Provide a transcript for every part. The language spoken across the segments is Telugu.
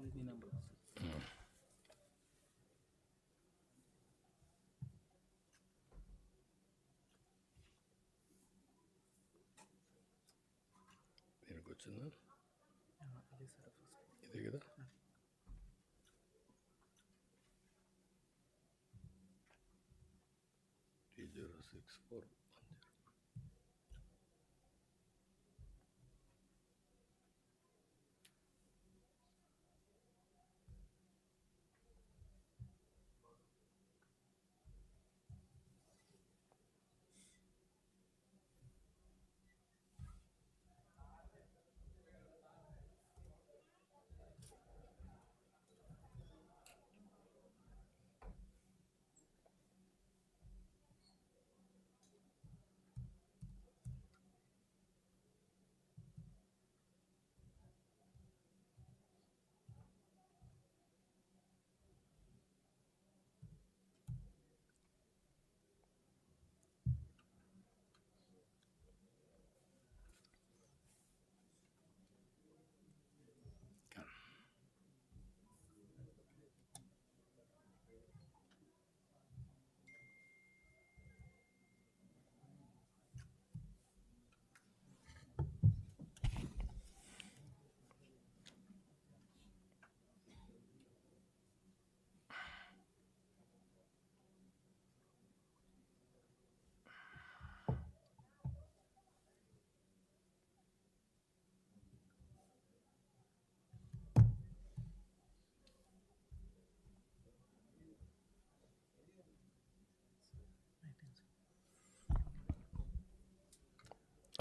Only number. దీనికి వచ్చిందా? అదే సార్ ఫస్ట్. ఇదే కదా. T064.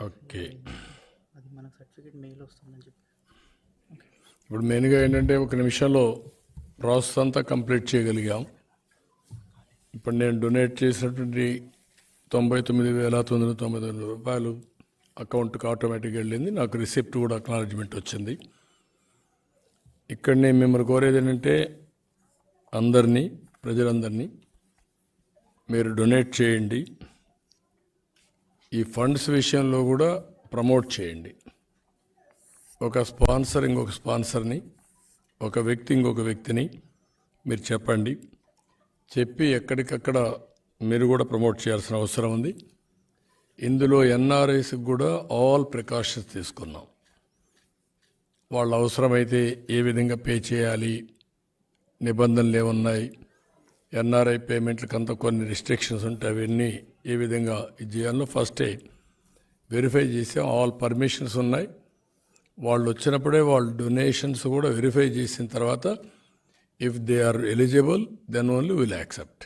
ఓకే, అది మనకు సర్టిఫికేట్ మెయిల్ వస్తుందని చెప్పి. ఇప్పుడు మెయిన్గా ఏంటంటే ఒక నిమిషంలో ప్రాసెస్ అంతా కంప్లీట్ చేయగలిగాం. ఇప్పుడు నేను డొనేట్ చేసినటువంటి 99,999 రూపాయలు అకౌంట్కి ఆటోమేటిక్గా వెళ్ళింది. నాకు రిసిప్ట్ కూడా అక్నాలజ్మెంట్ వచ్చింది. ఇక్కడ నేను మిమ్మల్ని కోరేది ఏంటంటే అందరినీ, ప్రజలందరినీ మీరు డొనేట్ చేయండి. ఈ ఫండ్స్ విషయంలో కూడా ప్రమోట్ చేయండి. ఒక స్పాన్సర్ ఇంకొక స్పాన్సర్ని, ఒక వ్యక్తి ఇంకొక వ్యక్తిని మీరు చెప్పండి. చెప్పి ఎక్కడికక్కడ మీరు కూడా ప్రమోట్ చేయాల్సిన అవసరం ఉంది. ఇందులో ఎన్ఆర్ఐస్కి కూడా ఆల్ ప్రికాషన్స్ తీసుకున్నాం. వాళ్ళ అవసరమైతే ఏ విధంగా పే చేయాలి, నిబంధనలు ఏమున్నాయి, ఎన్ఆర్ఐ పేమెంట్లకు అంతా కొన్ని రిస్ట్రిక్షన్స్ ఉంటాయి, అవన్నీ ఏ విధంగా ఇది చేయాలో ఫస్టే వెరిఫై చేసాం. ఆల్ పర్మిషన్స్ ఉన్నాయి. వాళ్ళు వచ్చినప్పుడే వాళ్ళు డొనేషన్స్ కూడా వెరిఫై చేసిన తర్వాత if they are eligible then only will accept.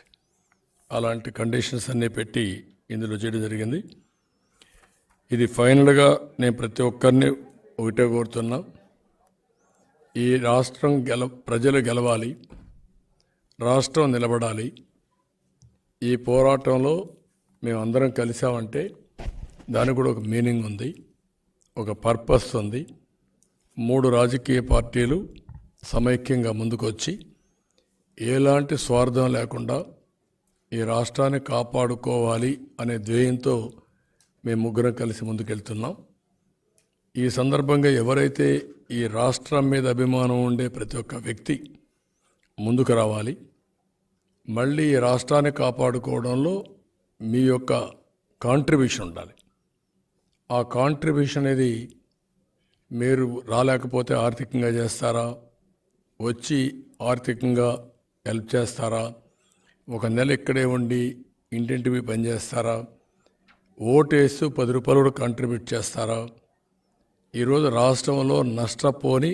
అలాంటి కండిషన్స్ అన్నీ పెట్టి ఇందులో చేయడం జరిగింది. ఇది ఫైనల్గా నేను ప్రతి ఒక్కరిని ఒకటే కోరుతున్నా, ఈ రాష్ట్రం ప్రజలు గెలవాలి, రాష్ట్రం నిలబడాలి. ఈ పోరాటంలో మేమందరం కలిసామంటే దానికి కూడా ఒక మీనింగ్ ఉంది, ఒక పర్పస్ ఉంది. 3 రాజకీయ పార్టీలు సమైక్యంగా ముందుకొచ్చి ఎలాంటి స్వార్థం లేకుండా ఈ రాష్ట్రాన్ని కాపాడుకోవాలి అనే ధ్యేయంతో మేము ముగ్గురం కలిసి ముందుకెళ్తున్నాం. ఈ సందర్భంగా ఎవరైతే ఈ రాష్ట్రం మీద అభిమానం ఉండే ప్రతి ఒక్క వ్యక్తి ముందుకు రావాలి. మళ్ళీ ఈ రాష్ట్రాన్ని కాపాడుకోవడంలో మీ యొక్క కాంట్రిబ్యూషన్ ఉండాలి. ఆ కాంట్రిబ్యూషన్ అనేది మీరు రాలేకపోతే ఆర్థికంగా చేస్తారా, వచ్చి ఆర్థికంగా హెల్ప్ చేస్తారా, ఒక నెల ఇక్కడే ఉండి ఇంటింటివి పనిచేస్తారా, ఓటేస్తూ 10 రూపాయలు కూడా కాంట్రిబ్యూట్ చేస్తారా? ఈరోజు రాష్ట్రంలో నష్టపోని